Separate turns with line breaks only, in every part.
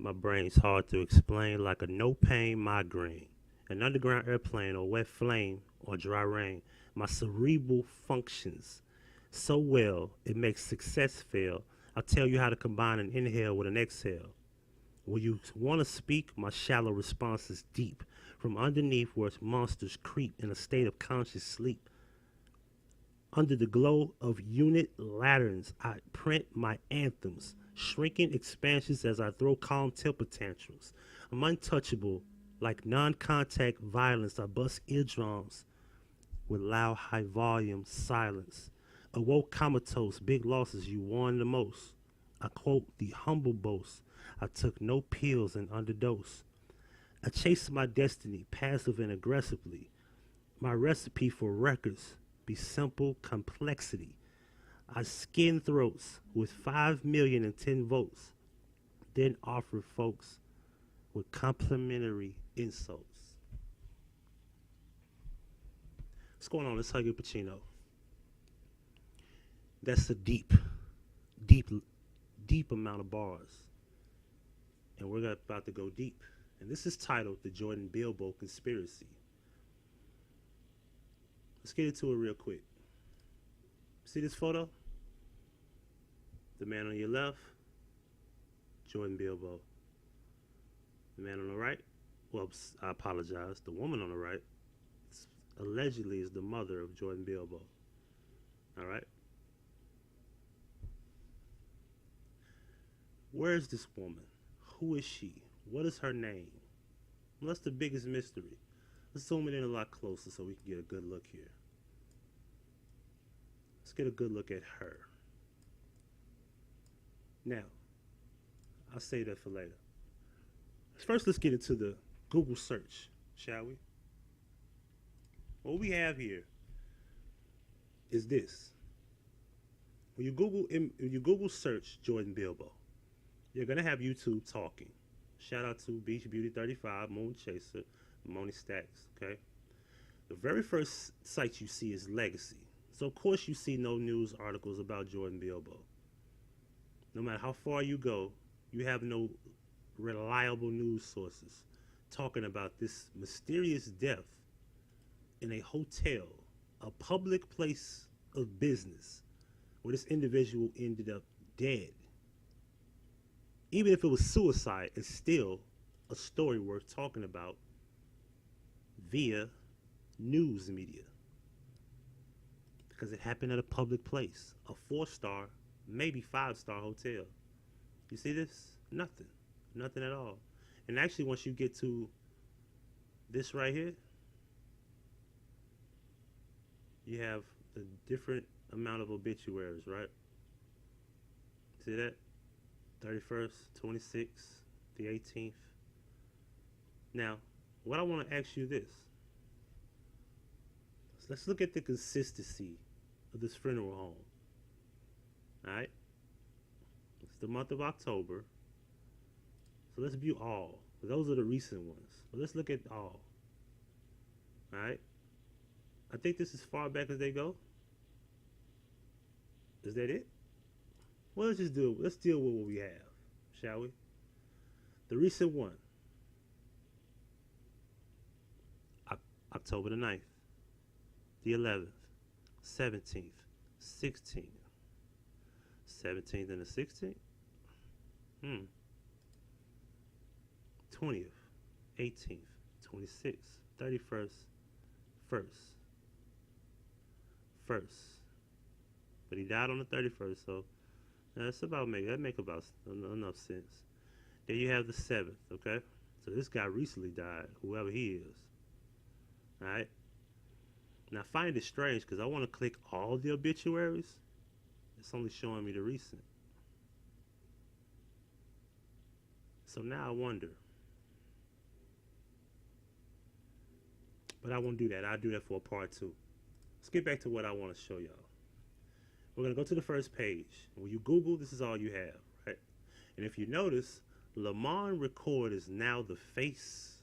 My brain's hard to explain, like a no pain migraine, an underground airplane, or wet flame, or dry rain. My cerebral functions so well it makes success fail. I'll tell you how to combine an inhale with an exhale. When you want to speak, my shallow response is deep. From underneath where monsters creep in a state of conscious sleep. Under the glow of unit lanterns, I print my anthems, shrinking expansions as I throw calm temper tantrums. I'm untouchable, like non contact violence. I bust eardrums with loud, high volume silence. Awoke comatose, big losses you warn the most. I quote the humble boast. I took no pills and underdose. I chased my destiny, passive and aggressively. My recipe for records be simple complexity. I skin throats with 5,010,000 votes, then offer folks with complimentary insults. What's going on? It's Huggie Pacino. That's a deep, deep amount of bars. And we're about to go deep. And this is titled The Jordan Bilbo Conspiracy. Let's get into it real quick. See this photo? The man on your left, Jordan Bilbo. The man on the right, well, I apologize. The woman on the right, allegedly is the mother of Jordan Bilbo. All right? Where is this woman? Who is she? What is her name? Well, that's the biggest mystery. Let's zoom it in a lot closer so we can get a good look here. Let's get a good look at her. Now, I'll save that for later. First, let's get into the Google search, shall we? What we have here is this. When you Google search Jordan Bilbo, you're gonna have YouTube talking. Shout out to Beach Beauty 35, Moon Chaser, Moni Stacks. Okay. The very first site you see is Legacy. So of course you see no news articles about Jordan Bilbo. No matter how far you go, you have no reliable news sources talking about this mysterious death in a hotel, a public place of business, where this individual ended up dead. Even if it was suicide, it's still a story worth talking about via news media. Because it happened at a public place, a 4-star, maybe 5-star hotel. You see this? Nothing. Nothing at all. And actually, once you get to this right here, you have the different amount of obituaries, right? See that? 31st, 26th, the 18th. Now, what I want to ask you this. Let's look at the consistency of this funeral home. Alright? It's the month of October. So let's view all. Those are the recent ones. But let's look at all. Alright? I think this is as far back as they go. Is that it? Well, let's deal with what we have, shall we? The recent one. October the 9th, the 11th, 17th, 16th, 17th and the 16th. 20th, 18th, 26th, 31st, 1st. But he died on the 31st, so that's about that make about enough sense. Then you have the 7th, okay? So this guy recently died, whoever he is. Alright? Now I find it strange because I want to click all the obituaries. It's only showing me the recent. So now I wonder. But I won't do that. I'll do that for a part 2. Let's get back to what I want to show y'all. We're going to go to the first page. When you Google, this is all you have, right? And if you notice, Lamont Record is now the face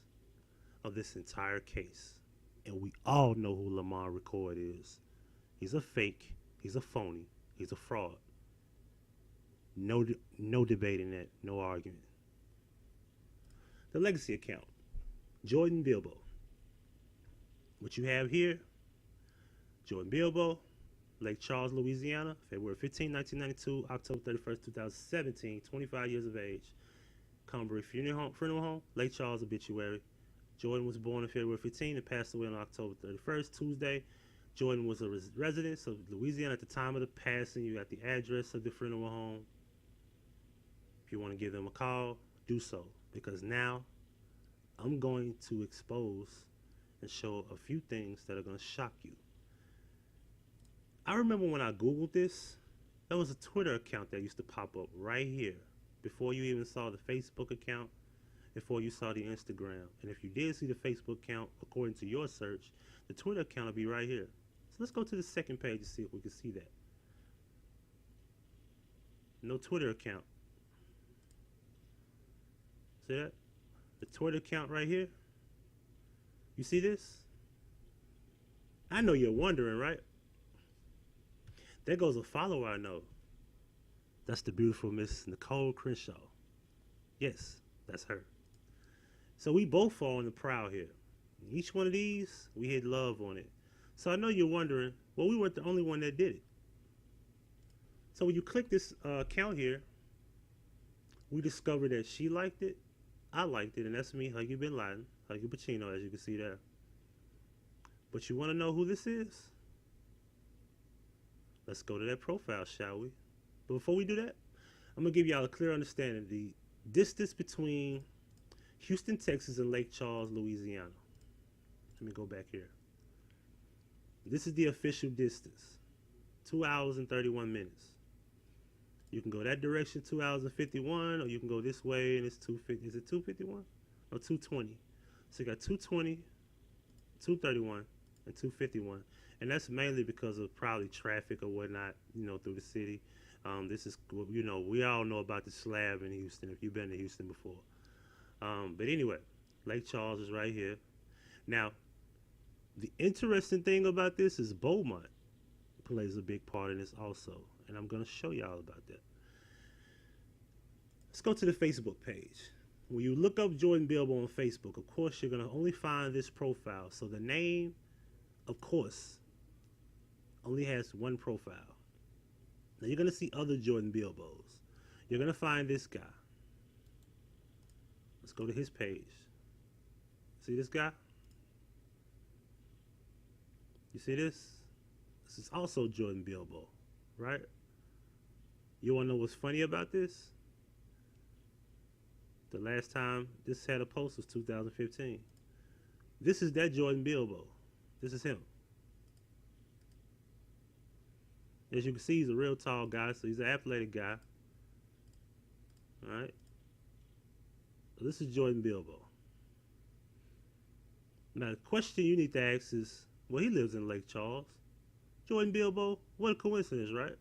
of this entire case. And we all know who Lamont Record is. He's a fake. He's a phony. He's a fraud. No debating that. No argument. The legacy account, Jordan Bilbo. What you have here, Jordan Bilbo, Lake Charles, Louisiana, February 15, 1992, October 31st, 2017, 25 years of age. Conbury Funeral Home, Lake Charles obituary. Jordan was born on February 15 and passed away on October 31st, Tuesday. Jordan was a resident of Louisiana at the time of the passing. You got the address of the funeral home. If you want to give them a call, do so, because now I'm going to expose and show a few things that are going to shock you. I remember when I Googled this, there was a Twitter account that used to pop up right here before you even saw the Facebook account, before you saw the Instagram. And if you did see the Facebook account, according to your search, the Twitter account will be right here. So let's go to the second page and see if we can see that. No Twitter account. See that? The Twitter account right here. You see this? I know you're wondering, right? There goes a follower I know. That's the beautiful Miss Nicole Crenshaw. Yes, that's her. So we both fall in the proud here. Each one of these, we hit love on it. So I know you're wondering, well, we weren't the only one that did it. So when you click this account here, we discovered that she liked it, I liked it, and that's me, Huggie Bin Laden, Huggie Pacino, as you can see there. But you want to know who this is? Let's go to that profile, shall we? But before we do that, I'm going to give y'all a clear understanding of the distance between Houston, Texas, and Lake Charles, Louisiana. Let me go back here. This is the official distance, 2 hours and 31 minutes. You can go that direction, 2 hours and 51, or you can go this way, and it's 250. Is it 251 or 220? So you got 220, 231, and 251. And that's mainly because of probably traffic or whatnot, you know, through the city. This is, you know, we all know about the slab in Houston if you've been to Houston before. But anyway, Lake Charles is right here. Now, the interesting thing about this is Beaumont plays a big part in this also. And I'm going to show y'all about that. Let's go to the Facebook page. When you look up Jordan Bilbo on Facebook, of course, you're going to only find this profile. So the name, of course, only has one profile. Now you're going to see other Jordan Bilbos. You're going to find this guy. Let's go to his page. See this guy? You see this? This is also Jordan Bilbo, right? You want to know what's funny about this? The last time this had a post was 2015. This is that Jordan Bilbo. This is him. As you can see, he's a real tall guy, so he's an athletic guy. All right. This is Jordan Bilbo. Now, the question you need to ask is, well, he lives in Lake Charles. Jordan Bilbo, what a coincidence, right?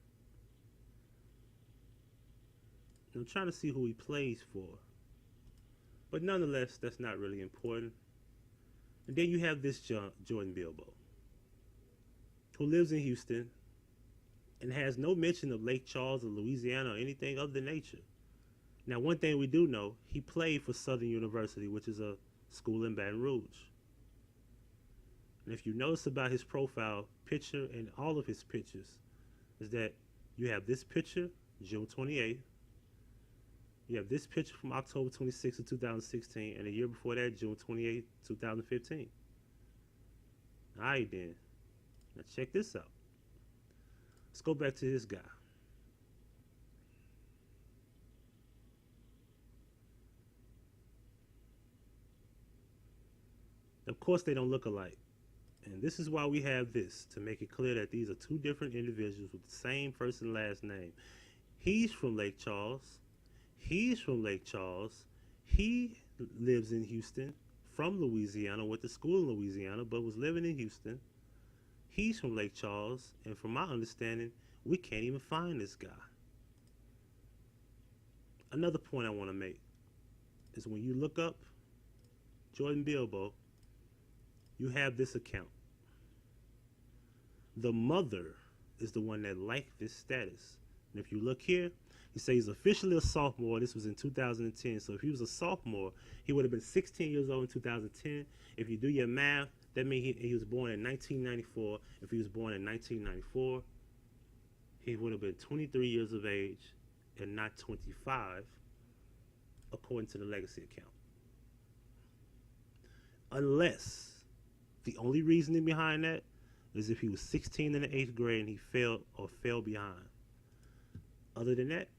I'm trying to see who he plays for. But nonetheless, that's not really important. And then you have this Jordan Bilbo, who lives in Houston and has no mention of Lake Charles or Louisiana or anything of the nature. Now, one thing we do know, he played for Southern University, which is a school in Baton Rouge. And if you notice about his profile picture and all of his pictures, is that you have this picture, June 28th. You have this picture from October 26th of 2016, and a year before that, June 28th, 2015. All right, then. Now check this out. Let's go back to this guy. Of course, they don't look alike. And this is why we have this, to make it clear that these are two different individuals with the same first and last name. He's from Lake Charles. He's from Lake Charles. He lives in Houston, from Louisiana, went to school in Louisiana, but was living in Houston. He's from Lake Charles, and from my understanding, we can't even find this guy. Another point I want to make is when you look up Jordan Bilbo, you have this account. The mother is the one that liked this status. And if you look here, He says he's officially a sophomore. This was in 2010. So if he was a sophomore, he would have been 16 years old in 2010. If you do your math, that means he was born in 1994. If he was born in 1994, he would have been 23 years of age and not 25, according to the legacy account. Unless the only reasoning behind that is if he was 16 in the 8th grade and he failed or fell behind. Other than that,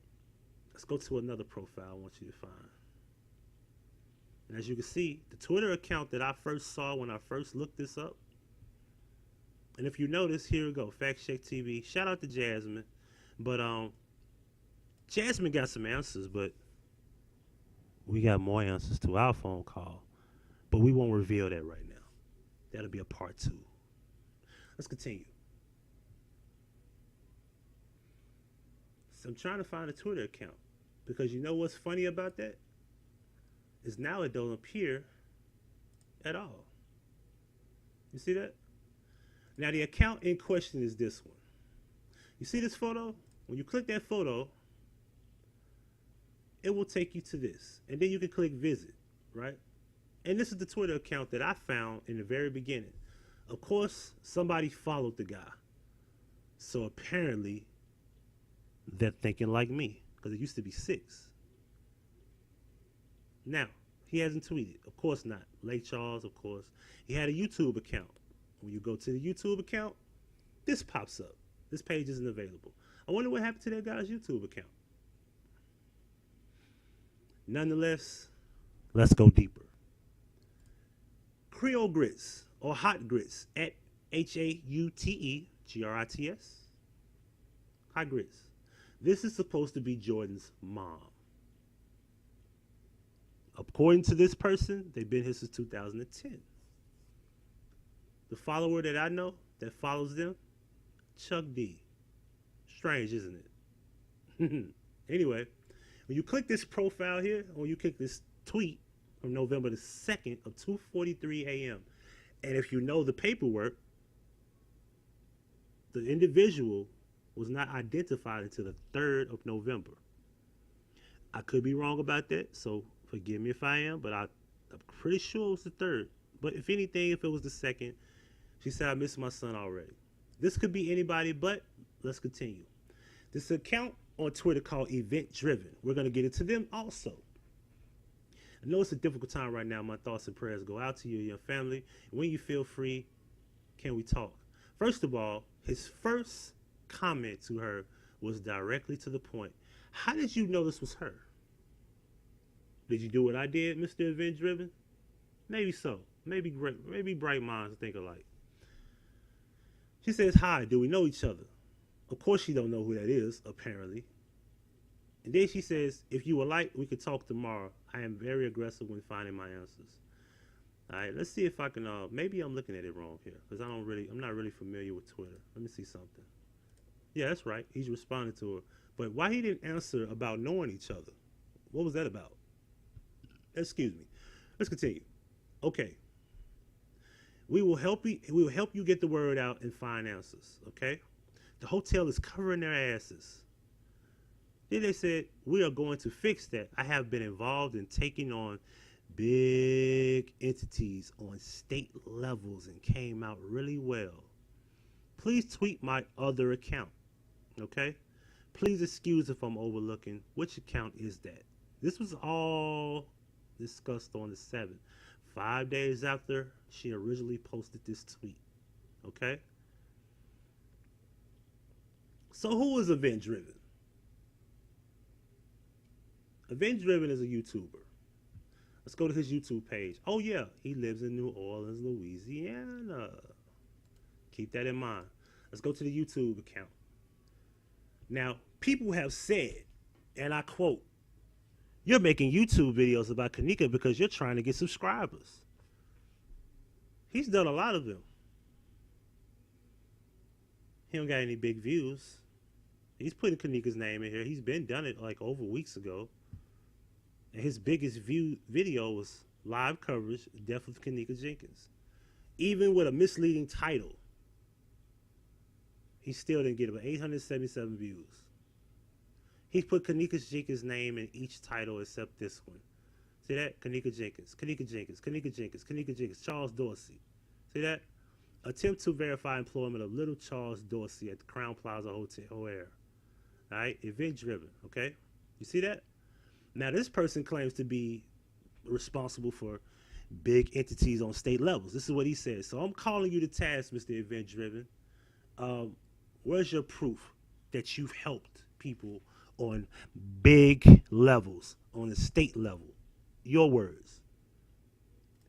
let's go to another profile I want you to find. And as you can see, the Twitter account that I first saw when I first looked this up, and if you notice, here we go, Fact Check TV. Shout out to Jasmine. But Jasmine got some answers, but we got more answers to our phone call. But we won't reveal that right now. That'll be a part 2. Let's continue. So I'm trying to find a Twitter account, because you know what's funny about that? Is now it don't appear at all. You see that? Now the account in question is this one. You see this photo? When you click that photo, it will take you to this. And then you can click visit, right? And this is the Twitter account that I found in the very beginning. Of course, somebody followed the guy. So apparently, they're thinking like me, because it used to be 6. Now, he hasn't tweeted. Of course not. Lake Charles, of course. He had a YouTube account. When you go to the YouTube account, this pops up. This page isn't available. I wonder what happened to that guy's YouTube account. Nonetheless, let's go deeper. Creole Grits, or Hot Grits, at HAUTEGRITS. Hot Grits. This is supposed to be Jordan's mom. According to this person, they've been here since 2010. The follower that I know that follows them, Chuck D. Strange, isn't it? Anyway, when you click this profile here, or you click this tweet from November the 2nd of 2:43 a.m., and if you know the paperwork, the individual was not identified until the 3rd of November. I could be wrong about that, so forgive me if I am, but I'm pretty sure it was the 3rd. But if anything, if it was the 2nd, she said, I miss my son already. This could be anybody, but let's continue. This account on Twitter called Event Driven. We're going to get into them also. I know it's a difficult time right now. My thoughts and prayers go out to you and your family. When you feel free, can we talk? First of all, his first comment to her was directly to the point. How did you know this was her? Did you do what I did, Mr. Event Driven? Maybe so. Maybe bright minds think alike. She says, hi, do we know each other? Of course she don't know who that is, apparently. And then she says, if you would like, we could talk tomorrow. I am very aggressive when finding my answers. All right, let's see if I can, maybe I'm looking at it wrong here, because I'm not really familiar with Twitter. Let me see something. Yeah, that's right. He's responding to her. But why he didn't answer about knowing each other? What was that about? Excuse me. Let's continue. Okay. We will help you get the word out and find answers, okay? The hotel is covering their asses. Then they said, we are going to fix that. I have been involved in taking on big entities on state levels and came out really well. Please tweet my other account, okay? Please excuse if I'm overlooking. Which account is that? This was all discussed on the 7th, 5 days after she originally posted this tweet, okay? So who is Event Driven? Event Driven is a YouTuber. Let's go to his YouTube page. Oh yeah, he lives in New Orleans, Louisiana. Keep that in mind. Let's go to the YouTube account. Now, people have said, and I quote, you're making YouTube videos about Kanika because you're trying to get subscribers. He's done a lot of them. He don't got any big views. He's putting Kanika's name in here. He's been done it like over weeks ago. And his biggest view video was live coverage, Death of Kanika Jenkins. Even with a misleading title, he still didn't get about 877 views. He put Kanika Jenkins' name in each title except this one. See that? Kanika Jenkins, Kanika Jenkins, Kanika Jenkins, Kanika Jenkins, Charles Dorsey. See that? Attempt to verify employment of little Charles Dorsey at the Crown Plaza Hotel. O'Hare. All right? Event driven. Okay? You see that? Now, this person claims to be responsible for big entities on state levels. This is what he says. So I'm calling you to task, Mr. Event Driven. Where's your proof that you've helped people on big levels, on the state level? Your words.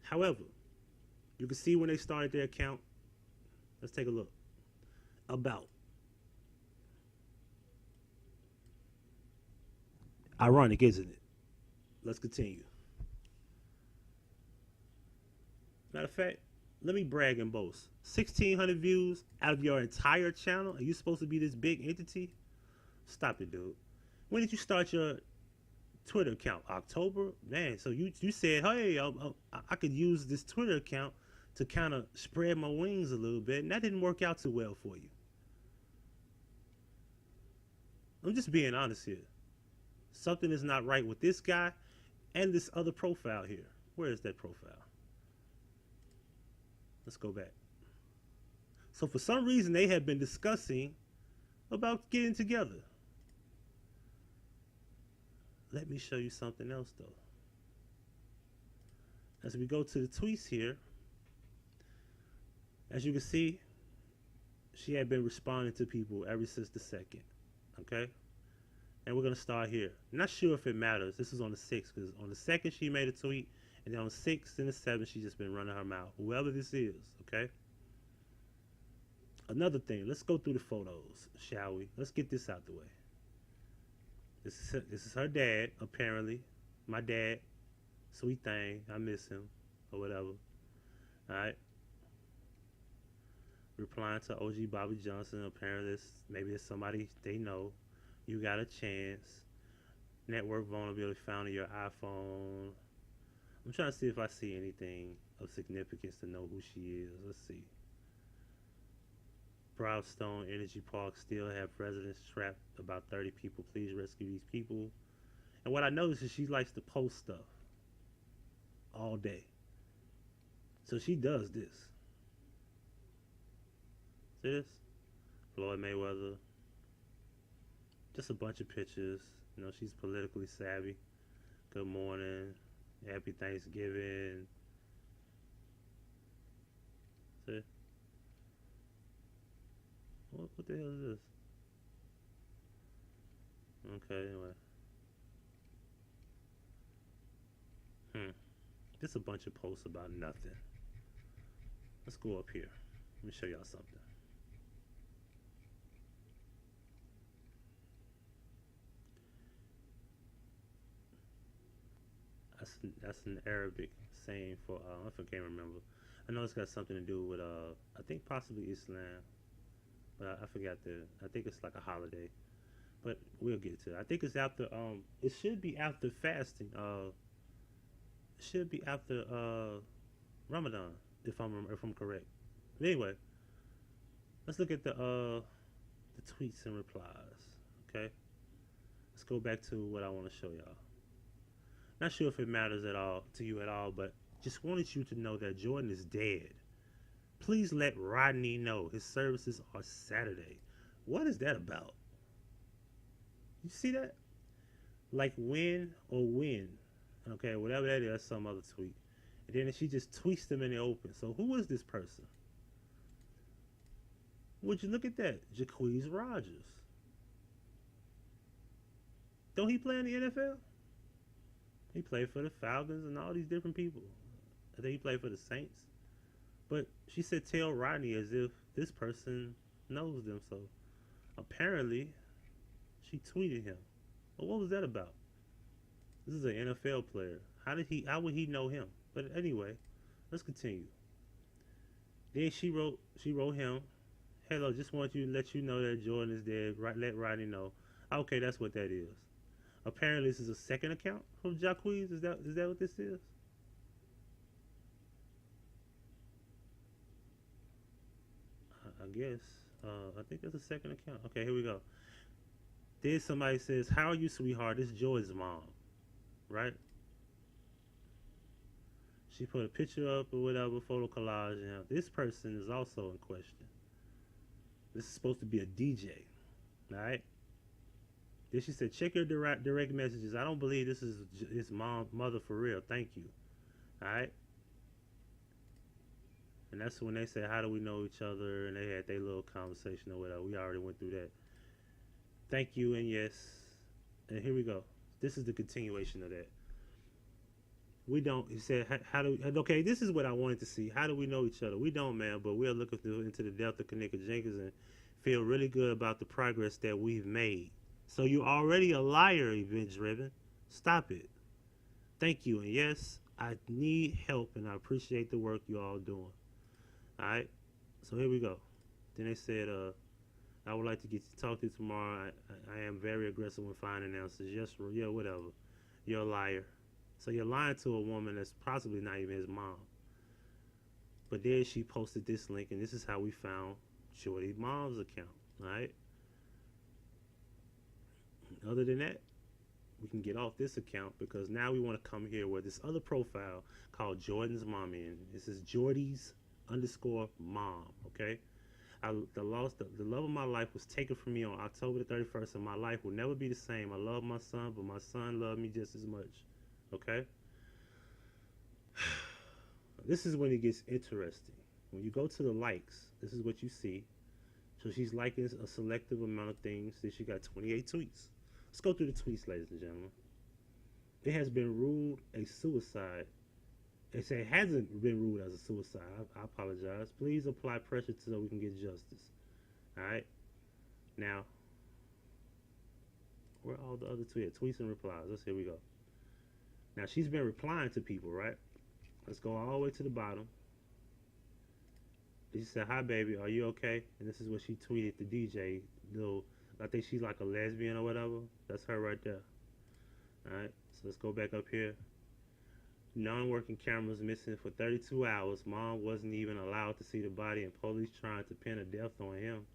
However, you can see when they started their account. Let's take a look. About. Ironic, isn't it? Let's continue. Matter of fact, let me brag and boast. 1,600 views out of your entire channel, and you're supposed to be this big entity? Stop it, dude. When did you start your Twitter account? October? Man, so you said, hey, I could use this Twitter account to kind of spread my wings a little bit, and that didn't work out too well for you. I'm just being honest here. Something is not right with this guy and this other profile here. Where is that profile? Let's go back. So for some reason, they have been discussing about getting together. Let me show you something else, though. As we go to the tweets here, as you can see, she had been responding to people ever since the 2nd. Okay? And we're going to start here. I'm not sure if it matters. This is on the 6th, because on the 2nd, she made a tweet. And then on the 6th and the 7th, she's just been running her mouth. Whoever this is, okay? Another thing, let's go through the photos, shall we? Let's get this out the way. This is her dad, apparently. My dad, sweet thing. I miss him, or whatever. All right. Replying to OG Bobby Johnson. Apparently, maybe it's somebody they know. You got a chance. Network vulnerability found in your iPhone. I'm trying to see if I see anything of significance to know who she is. Let's see. Brownstone Energy Park still have residents trapped. About 30 people. Please rescue these people. And what I noticed is she likes to post stuff all day. So she does this. See this? Floyd Mayweather. Just a bunch of pictures. You know, she's politically savvy. Good morning. Happy Thanksgiving. See? What the hell is this? Okay, anyway. Just a bunch of posts about nothing. Let's go up here. Let me show y'all something. That's an Arabic saying for I can't remember. I know it's got something to do with I think possibly Islam, but I forgot I think it's like a holiday, but we'll get to it. I think it's after it should be after fasting. It should be after Ramadan if I'm correct. But anyway, let's look at the tweets and replies. Okay, let's go back to what I want to show y'all. Not sure if it matters at all to you at all, but just wanted you to know that Jordan is dead. Please let Rodney know his services are Saturday. What is that about? You see that? Like when or when. Okay, whatever that is, some other tweet. And then she just tweets them in the open. So who is this person? Would you look at that? Jacquizz Rodgers. Don't he play in the NFL? He played for the Falcons and all these different people. I think he played for the Saints. But she said tell Rodney as if this person knows them. So apparently she tweeted him. Well, what was that about? This is an NFL player. How would he know him? But anyway, let's continue. Then she wrote him, hello, just want you to let you know that Jordan is dead. Let Rodney know. Okay, that's what that is. Apparently, this is a second account from Jacquizz. Is that what this is? I guess. I think it's a second account. Okay, here we go. Then somebody says, "How are you, sweetheart? This is Joy's mom, right?" She put a picture up or whatever, photo collage. You know, this person is also in question. This is supposed to be a DJ, all right? Then she said, "Check your direct messages. I don't believe this is his mother for real. Thank you." All right. And that's when they said, "How do we know each other?" And they had their little conversation or whatever. We already went through that. Thank you and yes. And here we go. This is the continuation of that. We don't. He said, "How do?" Okay, this is what I wanted to see. How do we know each other? We don't, man. But we are looking through into the depth of Kanika Jenkins and feel really good about the progress that we've made. So you're already a liar, event driven. Stop it. Thank you and yes, I need help and I appreciate the work you all doing. All right. So here we go. Then they said, "I would like to get to talk to you tomorrow. I am very aggressive when finding answers. Yes, yeah, whatever. You're a liar." So you're lying to a woman that's possibly not even his mom. But then she posted this link, and this is how we found Shorty mom's account. All right. Other than that, we can get off this account because now we want to come here where this other profile called Jordan's mommy, and this is Jordy's underscore mom. Okay. The love of my life was taken from me on October the 31st, and my life will never be the same. I love my son, but my son loved me just as much. Okay? This is when it gets interesting. When you go to the likes, this is what you see. So she's liking a selective amount of things. Then she got 28 tweets. Let's go through the tweets, ladies and gentlemen. It has been ruled a suicide. They say it hasn't been ruled as a suicide. I apologize. Please apply pressure so we can get justice. All right? Now, where are all the other tweets and replies? Here we go. Now, she's been replying to people, right? Let's go all the way to the bottom. She said, "Hi, baby. Are you okay?" And this is what she tweeted to DJ. I think she's like a lesbian or whatever. That's her right there. All right? So let's go back up here. Non-working cameras missing for 32 hours. Mom wasn't even allowed to see the body and police trying to pin a death on him.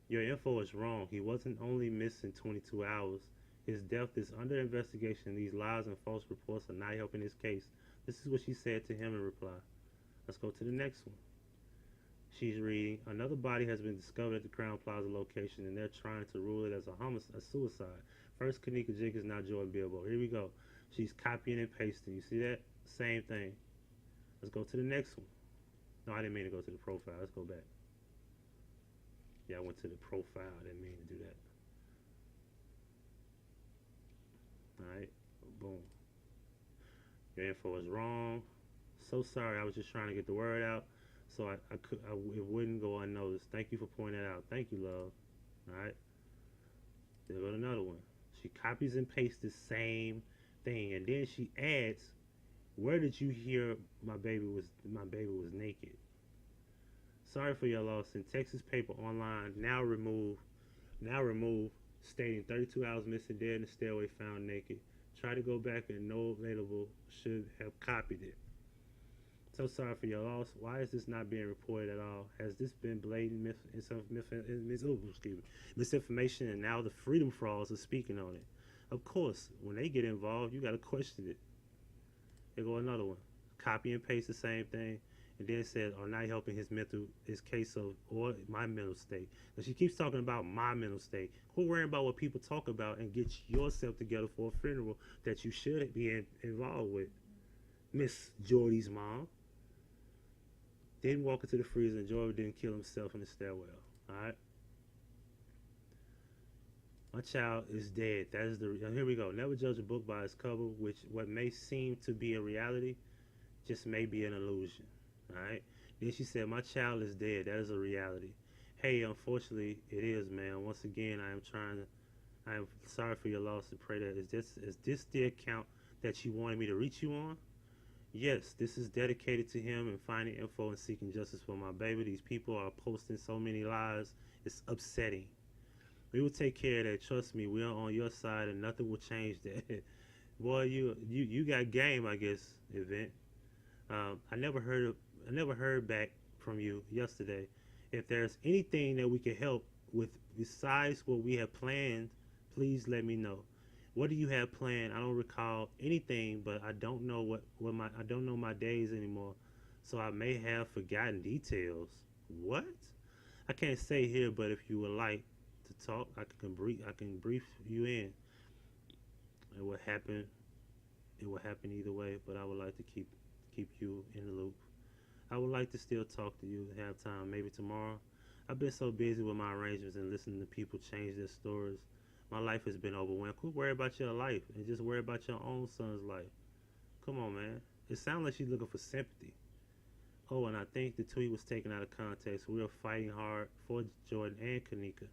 Your info is wrong. He wasn't only missing 22 hours. His death is under investigation. These lies and false reports are not helping his case. This is what she said to him in reply. Let's go to the next one. She's reading, "Another body has been discovered at the Crown Plaza location, and they're trying to rule it as a suicide. First Kanika Jenkins, now Jordan Bilbo." Here we go. She's copying and pasting. You see that? Same thing. Let's go to the next one. No, I didn't mean to go to the profile. Let's go back. Yeah, I went to the profile. I didn't mean to do that. Alright, boom. Your info is wrong. So sorry, I was just trying to get the word out so it wouldn't go unnoticed. Thank you for pointing that out. Thank you, love. Alright. There goes another one. She copies and pastes the same thing, and then she adds, "Where did you hear my baby was naked? Sorry for your loss. In Texas paper online now remove, stating 32 hours missing, dead in the stairway, found naked. Try to go back and no available should have copied it. So sorry for your loss. Why is this not being reported at all? Has this been blatant misinformation, and now the freedom frauds are speaking on it? Of course, when they get involved, you got to question it." Here go another one. Copy and paste the same thing, and then said, "Are not helping his case of or my mental state." And she keeps talking about my mental state. Quit worrying about what people talk about and get yourself together for a funeral that you should be involved with. Miss Jordy's mom didn't walk into the freezer, and Jordy didn't kill himself in the stairwell. All right. My child is dead. That is here we go. Never judge a book by its cover, which what may seem to be a reality just may be an illusion. All right. Then she said, "My child is dead. That is a reality." Hey, unfortunately, it is, man. Once again, I am sorry for your loss and pray that is this the account that you wanted me to reach you on? Yes, this is dedicated to him and finding info and seeking justice for my baby. These people are posting so many lies. It's upsetting. We will take care of that. Trust me, we are on your side, and nothing will change that. Boy, you got game, I guess. Event. I never heard back from you yesterday. If there's anything that we can help with besides what we have planned, please let me know. What do you have planned? I don't recall anything, but I don't know what my I don't know my days anymore, so I may have forgotten details. What? I can't say here, but if you would like to talk, I can brief you in. It will happen. It will happen either way, but I would like to keep you in the loop. I would like to still talk to you, have time, maybe tomorrow. I've been so busy with my arrangements and listening to people change their stories. My life has been overwhelmed. Quit worry about your life and just worry about your own son's life. Come on, man. It sounds like she's looking for sympathy. Oh, and I think the tweet was taken out of context. We are fighting hard for Jordan and Kanika,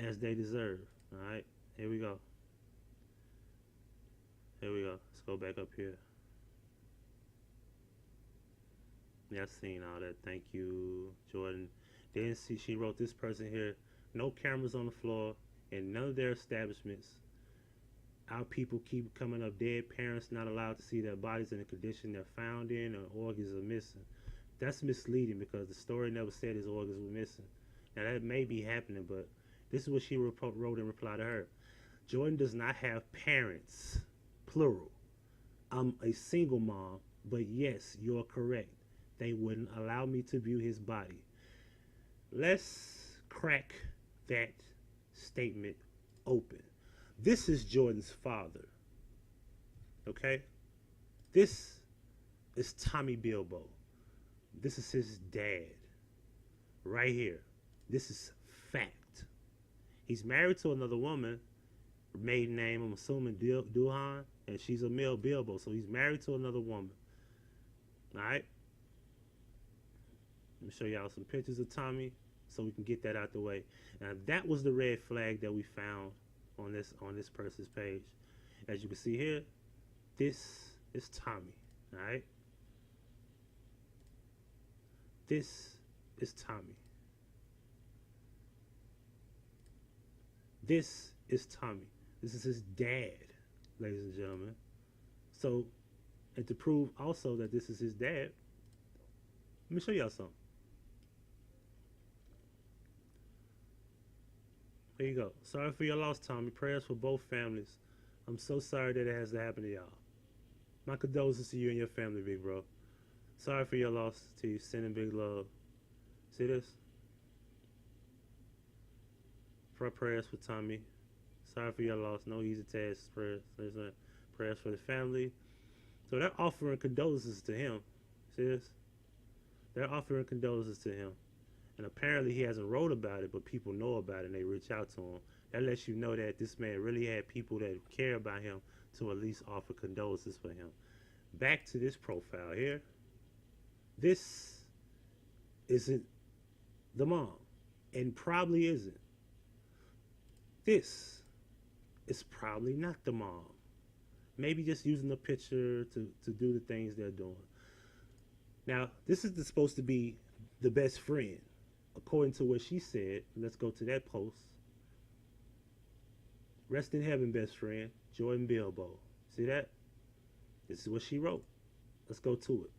as they deserve. All right, here we go. Here we go. Let's go back up here. Yeah, I've seen all that. Thank you, Jordan. Then she wrote this person here. No cameras on the floor in none of their establishments. Our people keep coming up dead. Parents not allowed to see their bodies in the condition they're found in, or organs are missing. That's misleading because the story never said his organs were missing. Now that may be happening, but this is what she wrote in reply to her. Jordan does not have parents, plural. I'm a single mom, but yes, you're correct. They wouldn't allow me to view his body. Let's crack that statement open. This is Jordan's father. Okay? This is Tommy Bilbo. This is his dad. Right here. This is fact. He's married to another woman, maiden name, I'm assuming Duhan, and she's a male Bilbo. So he's married to another woman. Alright? Let me show y'all some pictures of Tommy so we can get that out the way. Now that was the red flag that we found on this person's page. As you can see here, this is Tommy. Alright? This is Tommy. This is Tommy. This is his dad, ladies and gentlemen. So, and to prove also that this is his dad, let me show y'all something. There you go. Sorry for your loss, Tommy. Prayers for both families. I'm so sorry that it has to happen to y'all. My condolences to you and your family, big bro. Sorry for your loss to you. Sending big love. See this? For prayers for Tommy. Sorry for your loss. No easy tasks. Prayers. Prayers for the family. So they're offering condolences to him. See this? They're offering condolences to him. And apparently he hasn't wrote about it, but people know about it and they reach out to him. That lets you know that this man really had people that care about him to at least offer condolences for him. Back to this profile here. This isn't the mom, and probably isn't. This is probably not the mom. Maybe just using the picture to do the things they're doing. Now, this is supposed to be the best friend. According to what she said, let's go to that post. Rest in heaven, best friend, Jordan Bilbo. See that? This is what she wrote. Let's go to it.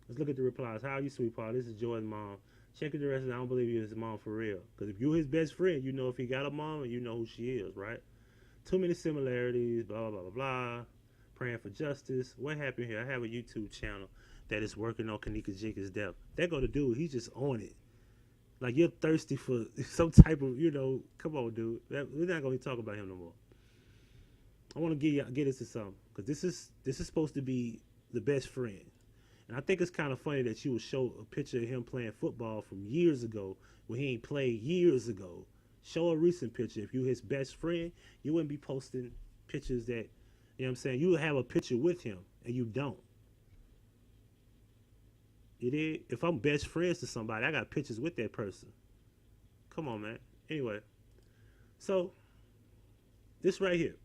Let's look at the replies. How are you, sweetheart? This is Jordan's mom. Check the rest. I don't believe you're his mom for real. Because if you're his best friend, you know if he got a mom and you know who she is, right? Too many similarities, blah, blah, blah, blah. Praying for justice. What happened here? I have a YouTube channel that is working on Kanika Jenkins' death. They're going to do it. He's just on it. Like, you're thirsty for some type of, come on, dude. We're not going to talk about him no more. I want to get into something. Because this is supposed to be the best friend. And I think it's kind of funny that you would show a picture of him playing football from years ago when he ain't played years ago. Show a recent picture. If you his best friend, you wouldn't be posting pictures that, you know what I'm saying? You would have a picture with him, and you don't. You did? If I'm best friends to somebody, I got pictures with that person. Come on, man. Anyway. So, this right here.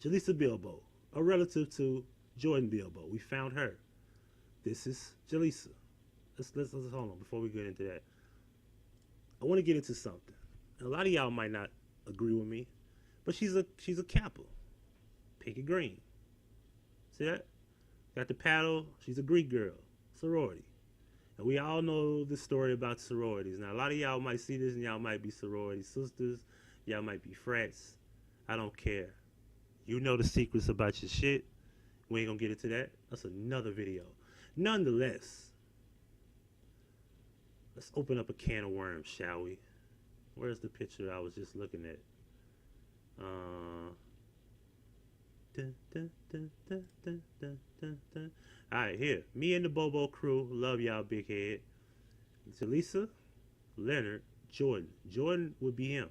Julissa Bilbo, a relative to Jordan Bilbo. We found her. This is Julissa. Let's hold on before we get into that. I want to get into something. And a lot of y'all might not agree with me, but she's a Kappa. Pink and green. See that? Got the paddle. She's a Greek girl. Sorority. And we all know the story about sororities. Now, a lot of y'all might see this and y'all might be sorority sisters. Y'all might be frats. I don't care. You know the secrets about your shit. We ain't gonna get into that. That's another video. Nonetheless, let's open up a can of worms, shall we? Where's the picture I was just looking at? Dun, dun, dun, dun, dun, dun, dun, dun. All right, here. Me and the Bobo crew. Love y'all, big head. Talisa, Leonard, Jordan. Jordan would be him.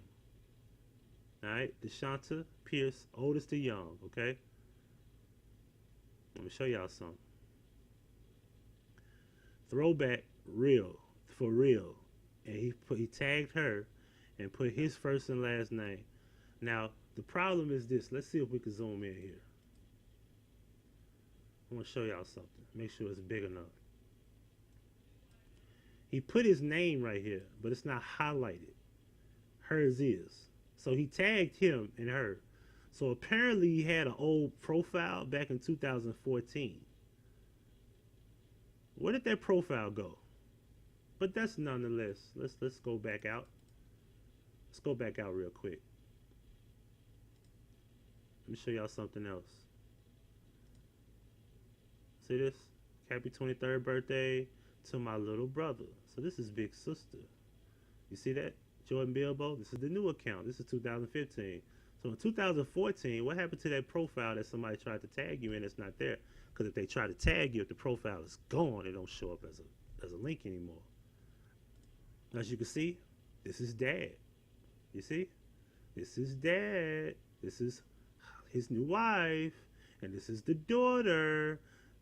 All right, Deshanta, Pierce, oldest to young. Okay. Let me show y'all something. Throwback, real, for real. And he tagged her and put his first and last name. Now, the problem is this. Let's see if we can zoom in here. I want to show y'all something. Make sure it's big enough. He put his name right here, but it's not highlighted. Hers is. So he tagged him and her. So apparently he had an old profile back in 2014. Where did that profile go? But that's nonetheless. Let's go back out. Let's go back out real quick. Let me show y'all something else. See this? Happy 23rd birthday to my little brother. So this is big sister. You see that? Jordan Bilbo. This is the new account. This is 2015. So in 2014, what happened to that profile that somebody tried to tag you in that's not there? Because if they try to tag you, if the profile is gone, it don't show up as a link anymore. As you can see, this is dad. You see? This is dad. This is his new wife. And this is the daughter.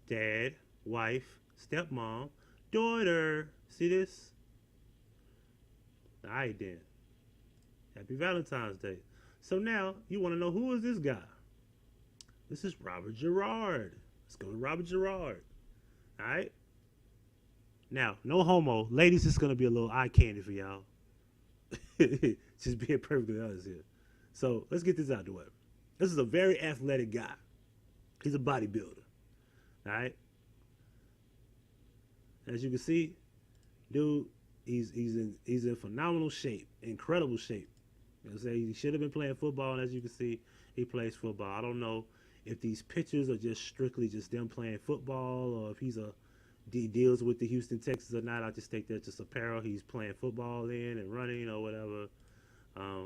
Dad, wife, stepmom, daughter. See this? Alright then. Happy Valentine's Day. So now, you want to know who is this guy? This is Robert Gerard. Let's go to Robert Gerard. Alright? Now, no homo. Ladies, it's going to be a little eye candy for y'all. Just being perfectly honest here. So, let's get this out the way. This is a very athletic guy. He's a bodybuilder. Alright? As you can see, dude, he's in phenomenal shape. Incredible shape. You know what I'm saying? He should have been playing football, and as you can see, he plays football. I don't know if these pictures are just strictly just them playing football, or if he deals with the Houston Texans or not. I just think that's just apparel he's playing football in and running or whatever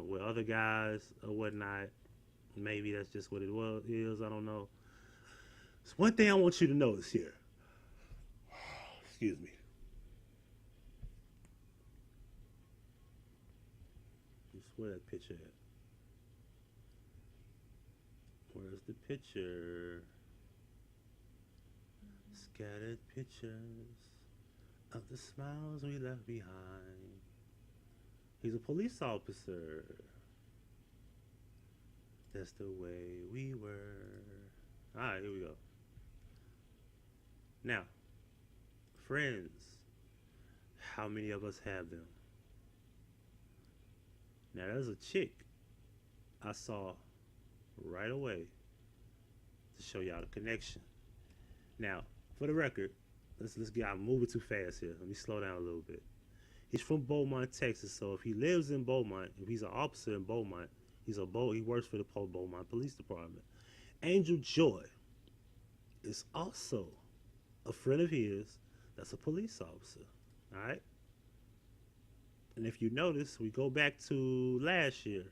with other guys or whatnot. Maybe that's just what it is. I don't know. So one thing I want you to notice here. Excuse me. Where's that picture at? Where's the picture? Scattered pictures of the smiles we left behind. He's a police officer. That's the way we were. Alright, here we go. Now, friends. How many of us have them? Now, there's a chick I saw right away to show y'all the connection. Now, for the record, let's get. I'm moving too fast here. Let me slow down a little bit. He's from Beaumont, Texas. So if he lives in Beaumont, if he's an officer in Beaumont, he works for the Beaumont Police Department. Angel Joy is also a friend of his that's a police officer. All right. And if you notice, we go back to last year.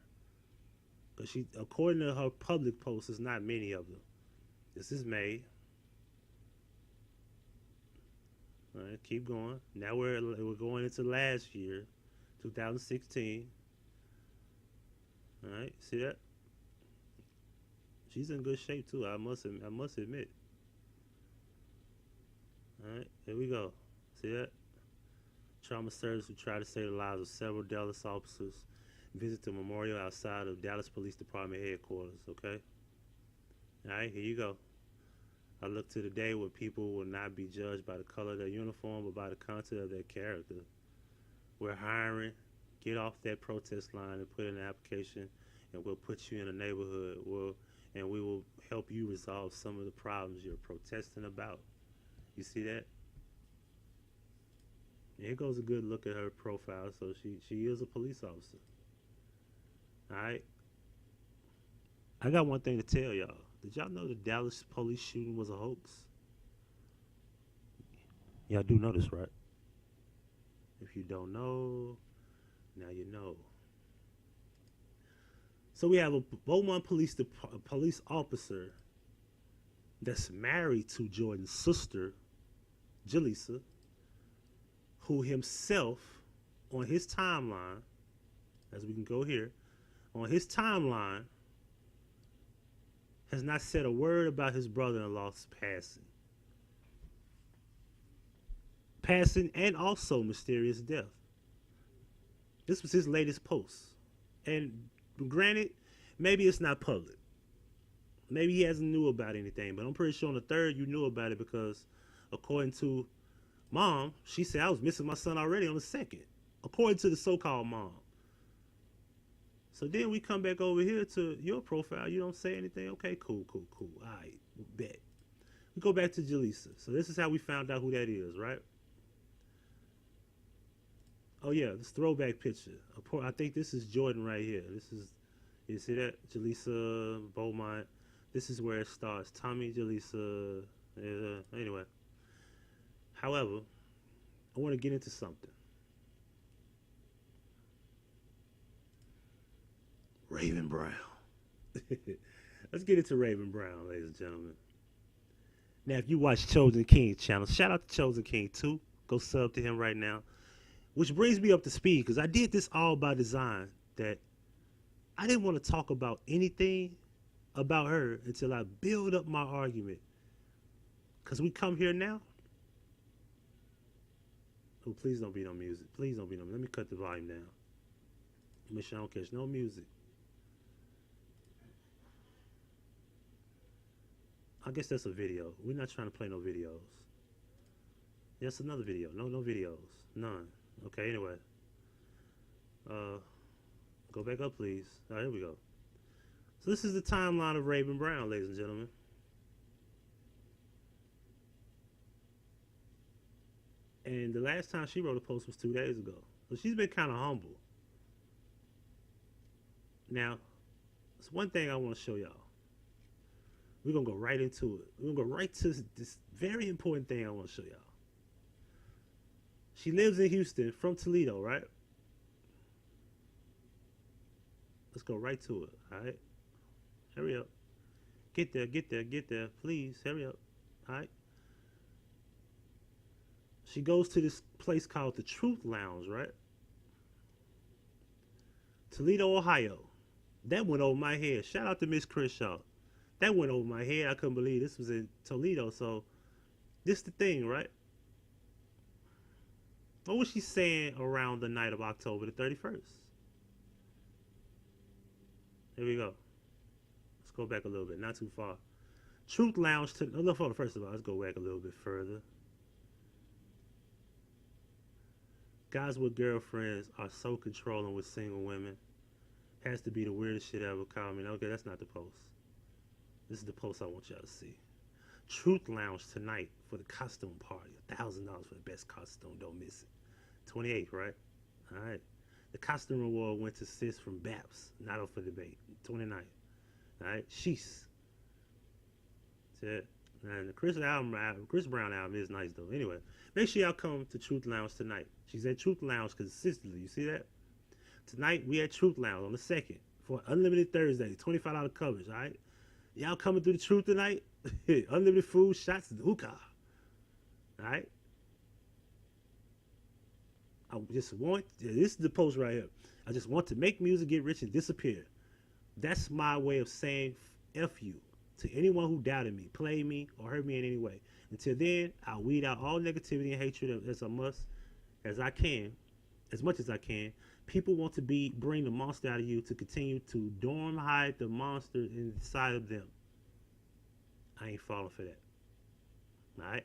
Because she, according to her public posts, there's not many of them. This is May. All right, keep going. Now we're going into last year, 2016. All right, see that? She's in good shape too. I must admit. All right, here we go. See that? Trauma service who tried to save the lives of several Dallas officers visit the memorial outside of Dallas Police Department headquarters, okay? All right, here you go. I look to the day where people will not be judged by the color of their uniform but by the content of their character. We're hiring. Get off that protest line and put in an application, and we'll put you in a neighborhood. And we will help you resolve some of the problems you're protesting about. You see that? And here goes a good look at her profile. So she is a police officer. All right. I got one thing to tell y'all. Did y'all know the Dallas police shooting was a hoax? Y'all do know this, right? If you don't know, now you know. So we have a Beaumont police officer that's married to Jordan's sister, Jaleesa, who himself, on his timeline, as we can go here, on his timeline, has not said a word about his brother-in-law's passing. Passing and also mysterious death. This was his latest post. And granted, maybe it's not public. Maybe he hasn't knew about anything, but I'm pretty sure on the 3rd you knew about it because according to mom, she said I was missing my son already on the 2nd. According to the so-called mom. So then we come back over here to your profile. You don't say anything. Okay, cool. All right, bet. We go back to Jaleesa. So this is how we found out who that is, right? Oh yeah, this throwback picture. I think this is Jordan right here. This is, you see that? Jaleesa, Beaumont. This is where it starts. Tommy, Jaleesa. Anyway. However, I want to get into something. Raven Brown. Let's get into Raven Brown, ladies and gentlemen. Now, if you watch Chosen King channel, shout out to Chosen King too. Go sub to him right now. Which brings me up to speed because I did this all by design. That I didn't want to talk about anything about her until I build up my argument. Because we come here now. Oh, please don't be no music. Please don't be no music. Let me cut the volume down. Make sure I don't catch no music. I guess that's a video. We're not trying to play no videos. That's another video. No videos. None. Okay, anyway. Go back up, please. All right, here we go. So this is the timeline of Raven Brown, ladies and gentlemen. And the last time she wrote a post was 2 days ago. So she's been kind of humble. Now, there's one thing I want to show y'all. We're going to go right into it. We're going to go right to this very important thing I want to show y'all. She lives in Houston from Toledo, right? Let's go right to it, all right? Hurry up. Get there, please. Hurry up, all right? She goes to this place called the Truth Lounge, right? Toledo, Ohio. That went over my head. Shout out to Miss Crenshaw. That went over my head. I couldn't believe this was in Toledo. So, this the thing, right? What was she saying around the night of October the 31st? Here we go. Let's go back a little bit. Not too far. Truth Lounge. First of all, let's go back a little bit further. Guys with girlfriends are so controlling with single women. Has to be the weirdest shit ever. Comment. Okay, that's not the post. This is the post I want y'all to see. Truth Lounge tonight for the costume party. $1,000 for the best costume. Don't miss it. 28th, right? All right. The costume award went to Sis from BAPS. Not up for debate. 29th. All right. She's. That's it. And the Chris Brown album is nice though. Anyway, make sure y'all come to Truth Lounge tonight. She's at Truth Lounge consistently. You see that? Tonight we at Truth Lounge on the 2nd for Unlimited Thursday. $25 coverage. All right. Y'all coming through the truth tonight? Unlimited food, shots, and hookah. All right. I just want, this is the post right here. I just want to make music, get rich, and disappear. That's my way of saying F you to anyone who doubted me, played me, or hurt me in any way. Until then, I'll weed out all negativity and hatred as much as I can. People want to bring the monster out of you to continue to dorm hide the monster inside of them. I ain't falling for that. All right.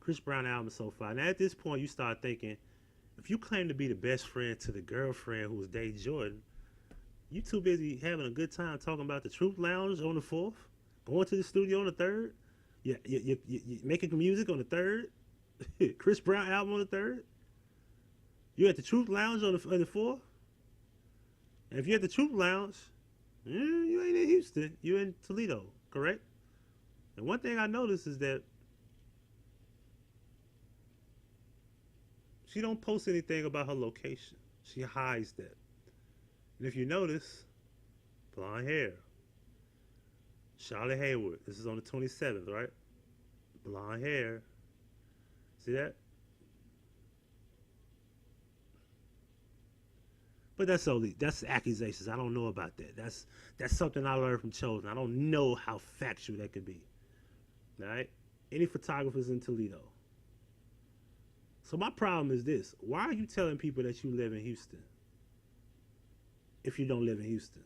Chris Brown album so far. Now at this point, you start thinking, if you claim to be the best friend to the girlfriend who was dating Jordan, you too busy having a good time talking about the Truth Lounge on the 4th, going to the studio on the 3rd, you making music on the 3rd. Chris Brown album on the 3rd. You at the Truth Lounge on the 4th. And if you're at the Truth Lounge, you ain't in Houston. You in Toledo, correct? And one thing I noticed is that she don't post anything about her location. She hides that. And if you notice, blonde hair. Charlotte Hayward. This is on the 27th, right? Blonde hair. See that? But that's accusations. I don't know about that. That's something I learned from Chosen. I don't know how factual that could be. All right? Any photographers in Toledo. So my problem is this. Why are you telling people that you live in Houston if you don't live in Houston?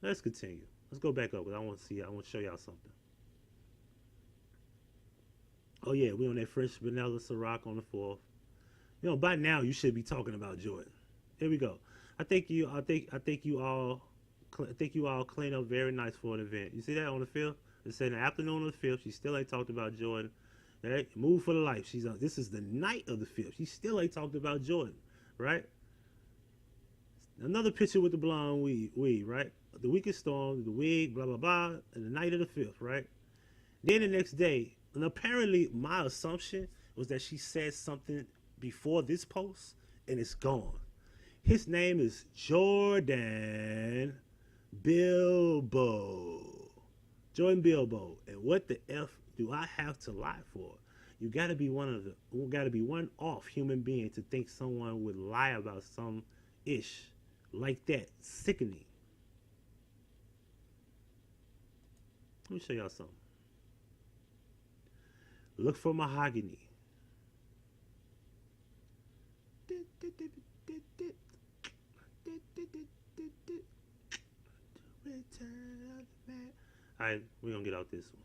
Let's continue. Let's go back up because I want to show y'all something. Oh yeah, we on that fresh vanilla Ciroc on the 4th. You know, by now you should be talking about Jordan. Here we go. I think you all clean up very nice for an event. You see that on the 5th? It said in the afternoon of the 5th, she still ain't talked about Jordan. Right? Move for the life. She's on. This is the night of the 5th. She still ain't talked about Jordan, right? Another picture with the blonde weed, right? The weakest storm, the wig, blah blah blah, and the night of the 5th, right? Then the next day, and apparently my assumption was that she said something before this post, and it's gone. His name is Jordan Bilbo. Jordan Bilbo. And what the F do I have to lie for? You gotta be one off human being to think someone would lie about some ish like that. Sickening. Let me show y'all something. Look for mahogany. Alright, we're gonna get out this one.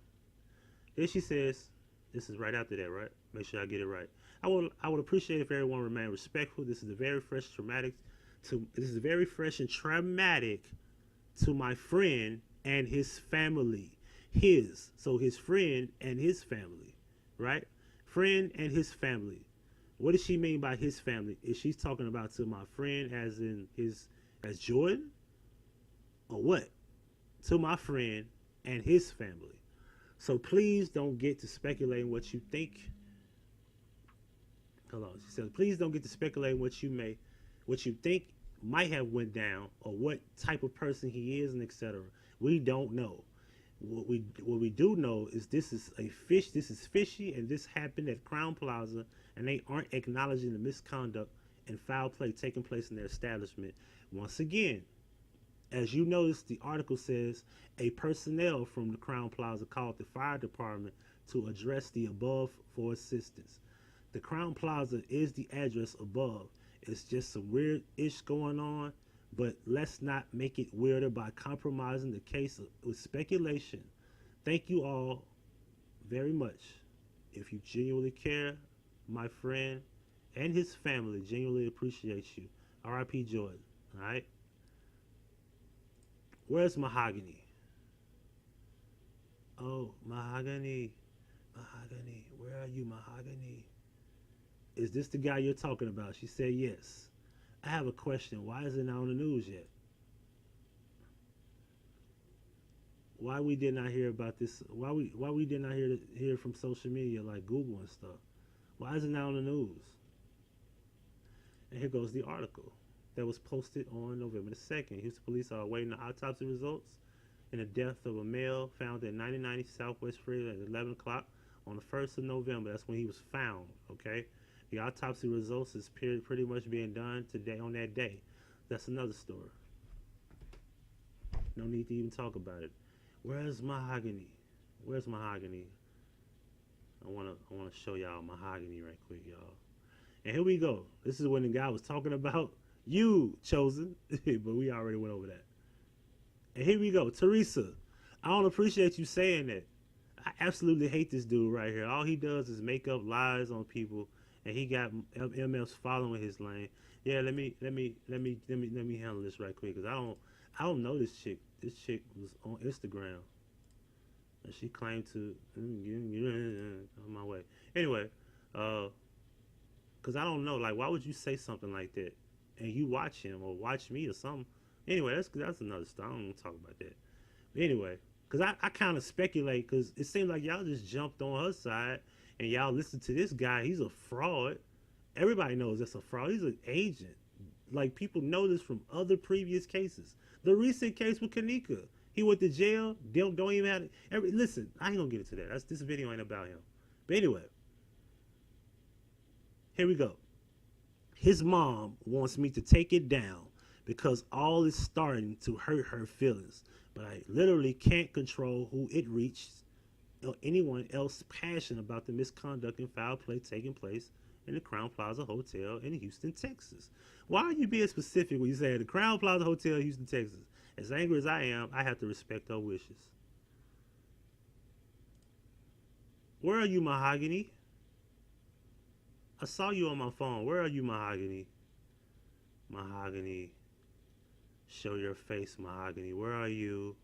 Then she says, this is right after that, right? Make sure I get it right. I would appreciate if everyone remained respectful. This is a very fresh and traumatic to my friend and his family. So his friend and his family, right? Friend and his family. What does she mean by his family? Is she talking about to my friend as in as Jordan? Or what? To my friend and his family. So please don't get to speculating what you think. Hold on. She says, please don't get to speculating what you think might have went down or what type of person he is and etc. We don't know. What we do know is this is fishy, and this happened at Crown Plaza, and they aren't acknowledging the misconduct and foul play taking place in their establishment. Once again, as you notice, the article says a personnel from the Crown Plaza called the fire department to address the above for assistance. The Crown Plaza is the address above. It's just some weird-ish going on, but let's not make it weirder by compromising the case with speculation. Thank you all very much. If you genuinely care, my friend and his family genuinely appreciate you. R.I.P. Jordan. All right? Where's Mahogany? Oh, Mahogany. Mahogany. Where are you, Mahogany? Is this the guy you're talking about? She said yes. I have a question. Why is it not on the news yet? Why we did not hear about this? Why we did not hear from social media like Google and stuff? Why is it not on the news? And here goes the article that was posted on November the 2nd. Houston police are awaiting the autopsy results in the death of a male found at 9090 Southwest Freeway at 11 o'clock on the 1st of November. That's when he was found, okay? The autopsy results is pretty much being done today on that day. That's another story. No need to even talk about it. Where's Mahogany? Where's Mahogany? I wanna show y'all Mahogany right quick, y'all. And here we go. This is when the guy was talking about you, Chosen, but we already went over that. And here we go. Teresa, I don't appreciate you saying that. I absolutely hate this dude right here. All he does is make up lies on people, and he got MFs following his lane. Yeah, let me handle this right quick, because I don't know this chick. This chick was on Instagram. And she claimed to on my way. Anyway, uh, cause I don't know, like, why would you say something like that? And you watch him or watch me or something. Anyway, that's another story. I don't want to talk about that. But anyway, cause I kind of speculate, cause it seems like y'all just jumped on her side and y'all listen to this guy. He's a fraud. Everybody knows that's a fraud. He's an agent. Like, people know this from other previous cases. The recent case with Kanika, he went to jail. Don't even have listen. I ain't gonna get into that. This video ain't about him. But anyway, here we go. His mom wants me to take it down because all is starting to hurt her feelings. But I literally can't control who it reaches or anyone else passionate about the misconduct and foul play taking place in the Crown Plaza Hotel in Houston, Texas. Why are you being specific when you say the Crown Plaza Hotel, Houston, Texas? As angry as I am, I have to respect her wishes. Where are you, Mahogany? I saw you on my phone. Where are you, Mahogany? Mahogany. Show your face, Mahogany. Where are you?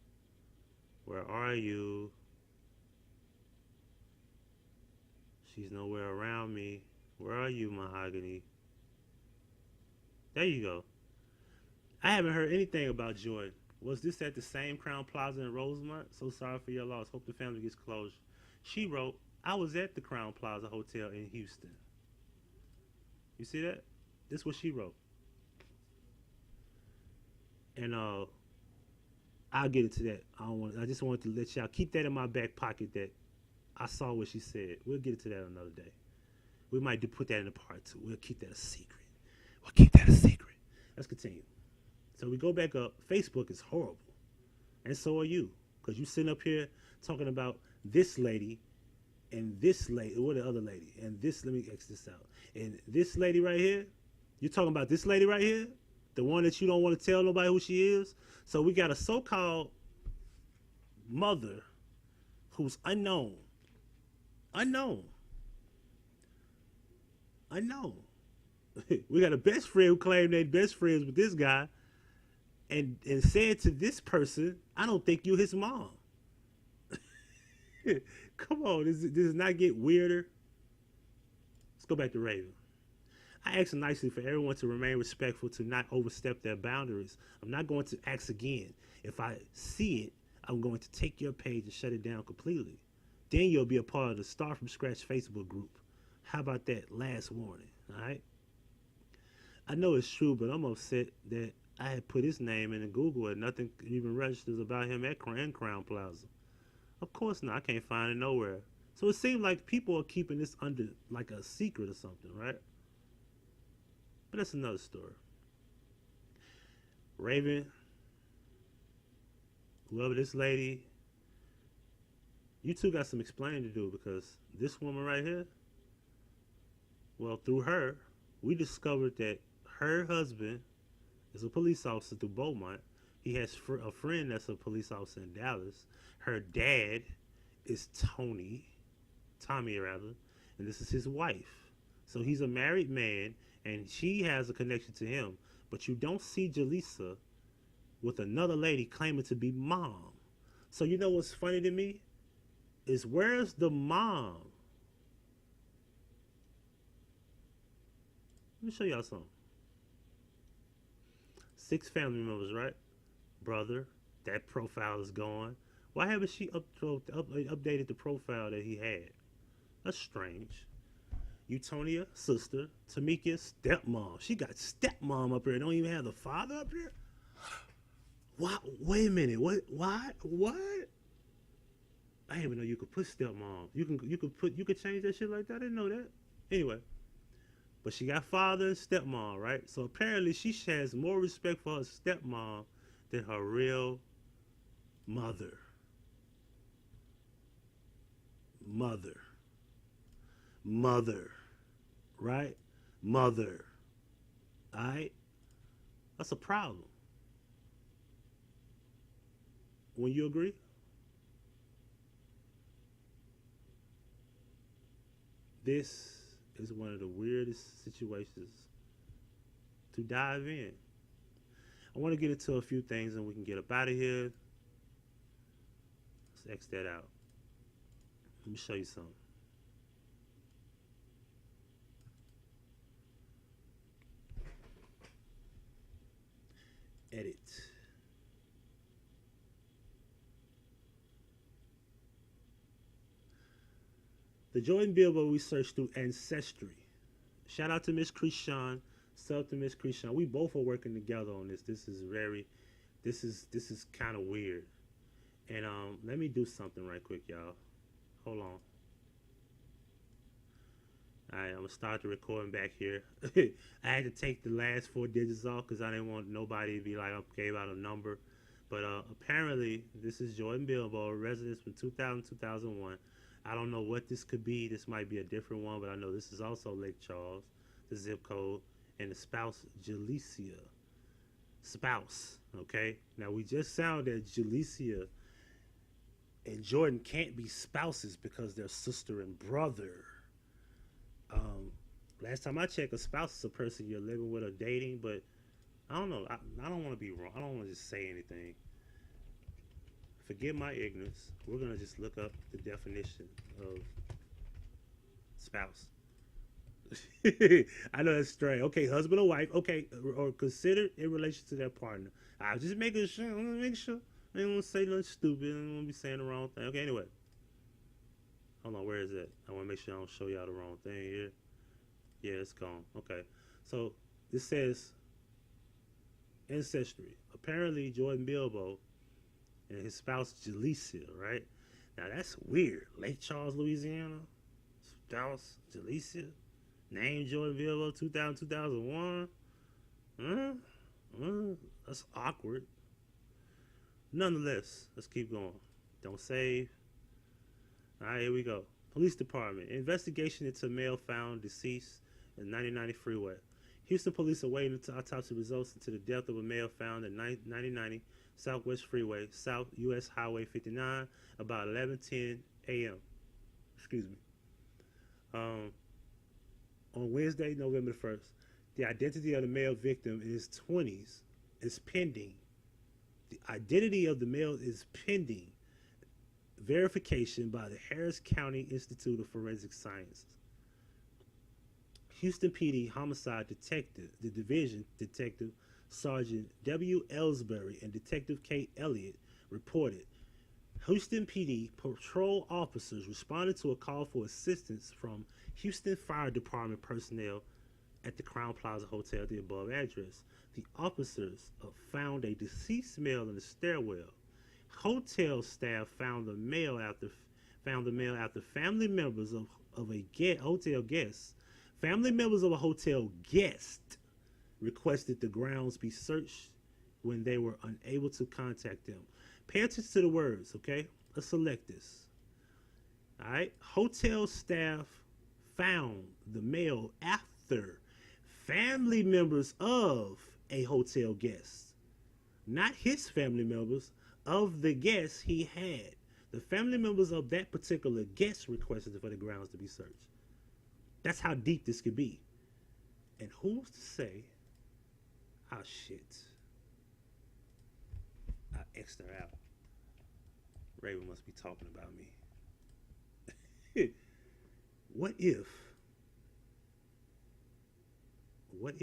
Where are you? She's nowhere around me. Where are you, Mahogany? There you go. I haven't heard anything about Jordan. Was this at the same Crown Plaza in Rosemont? So sorry for your loss. Hope the family gets closure. She wrote, I was at the Crown Plaza Hotel in Houston. You see that? This is what she wrote. And I'll get into that. I just wanted to let y'all keep that in my back pocket that I saw what she said. We'll get into that another day. We might put that in a part 2. We'll keep that a secret. We'll keep that a secret. Let's continue. So we go back up. Facebook is horrible. And so are you. Because you sitting up here talking about this lady and this lady. Or the other lady. And this, let me X this out. And this lady right here. You're talking about this lady right here? The one that you don't want to tell nobody who she is? So we got a so-called mother who's unknown. Unknown. We got a best friend who claimed they're best friends with this guy and said to this person, I don't think you're his mom. Come on, does it not get weirder? Let's go back to Raven. I asked nicely for everyone to remain respectful, to not overstep their boundaries. I'm not going to ask again. If I see it, I'm going to take your page and shut it down completely. Then you'll be a part of the Start From Scratch Facebook group. How about that last warning, all right? I know it's true, but I'm upset that I had put his name in Google and nothing even registers about him at Crown Plaza. Of course not. I can't find it nowhere. So it seems like people are keeping this under like a secret or something, right? But that's another story. Raven, whoever this lady, you two got some explaining to do, because this woman right here, well, through her, we discovered that her husband is a police officer through Beaumont. He has a friend that's a police officer in Dallas. Her dad is Tommy rather, and this is his wife. So he's a married man, and she has a connection to him. But you don't see Jaleesa with another lady claiming to be mom. So you know what's funny to me? Is where's the mom? Let me show y'all something. 6 family members, right? Brother, that profile is gone. Why haven't she updated the profile that he had? That's strange. Eutonia, sister. Tamika, stepmom. She got stepmom up here. Don't even have the father up here? What? Wait a minute. What? Why? What? I didn't even know you could put stepmom. You could change that shit like that. I didn't know that. Anyway. But she got father and stepmom, right? So apparently she has more respect for her stepmom than her real mother. Mother. Right? Mother. Alright? That's a problem. Wouldn't you agree? This is one of the weirdest situations to dive in. I want to get into a few things and we can get up out of here. Let's X that out. Let me show you something. Edit. The Jordan Bilbo research through Ancestry. Shout out to Miss Krishan. Sub to Miss Krishan. We both are working together on this. This is kind of weird. And let me do something right quick, y'all. Hold on. Alright, I'm gonna start the recording back here. I had to take the last 4 digits off because I didn't want nobody to be like I gave out a number. But apparently, this is Jordan Bilbo, residence from 2000 2001. I don't know what this could be. This might be a different one, but I know this is also Lake Charles, the zip code, and the spouse, Jalicia. Spouse, okay? Now, we just found that Jalicia and Jordan can't be spouses because they're sister and brother. Last time I checked, a spouse is a person you're living with or dating, but I don't know. I don't want to be wrong. I don't want to just say anything. Forget my ignorance. We're going to just look up the definition of spouse. I know that's strange. Okay, husband or wife. Okay, or considered in relation to their partner. I was just making sure. I want to make sure. I didn't want to say nothing stupid. I didn't want to be saying the wrong thing. Okay, anyway. Hold on, where is it? I want to make sure I don't show y'all the wrong thing here. Yeah, it's gone. Okay. So, this says ancestry. Apparently, Jordan Bilbo and his spouse, Jalicia, right? Now, that's weird. Lake Charles, Louisiana. Spouse, Jalicia. Name Jordan Bilbo, 2000, 2001. That's awkward. Nonetheless, let's keep going. Don't save. All right, here we go. Police Department. Investigation into male found deceased in 9090 freeway. Houston police are waiting until autopsy results into the death of a male found at 9090 Southwest Freeway, South U.S. Highway 59, about 11:10 a.m. Excuse me. On Wednesday, November 1st, the identity of the male victim in his 20s is pending. The identity of the male is pending verification by the Harris County Institute of Forensic Sciences. Houston PD Homicide Detective, the Division Detective Sergeant W. Ellsbury and Detective Kate Elliott reported Houston PD patrol officers responded to a call for assistance from Houston Fire Department personnel at the Crown Plaza Hotel at the above address. The officers found a deceased male in the stairwell. Hotel staff found the male after family members of a hotel guest. Family members of a hotel guest requested the grounds be searched when they were unable to contact them. Pay attention to the words, okay? Let's select this. All right. Hotel staff found the male after family members of a hotel guest, not his family members, of the guests he had. The family members of that particular guest requested for the grounds to be searched. That's how deep this could be. And who's to say, oh shit, I X'd her out. Raven must be talking about me. What if what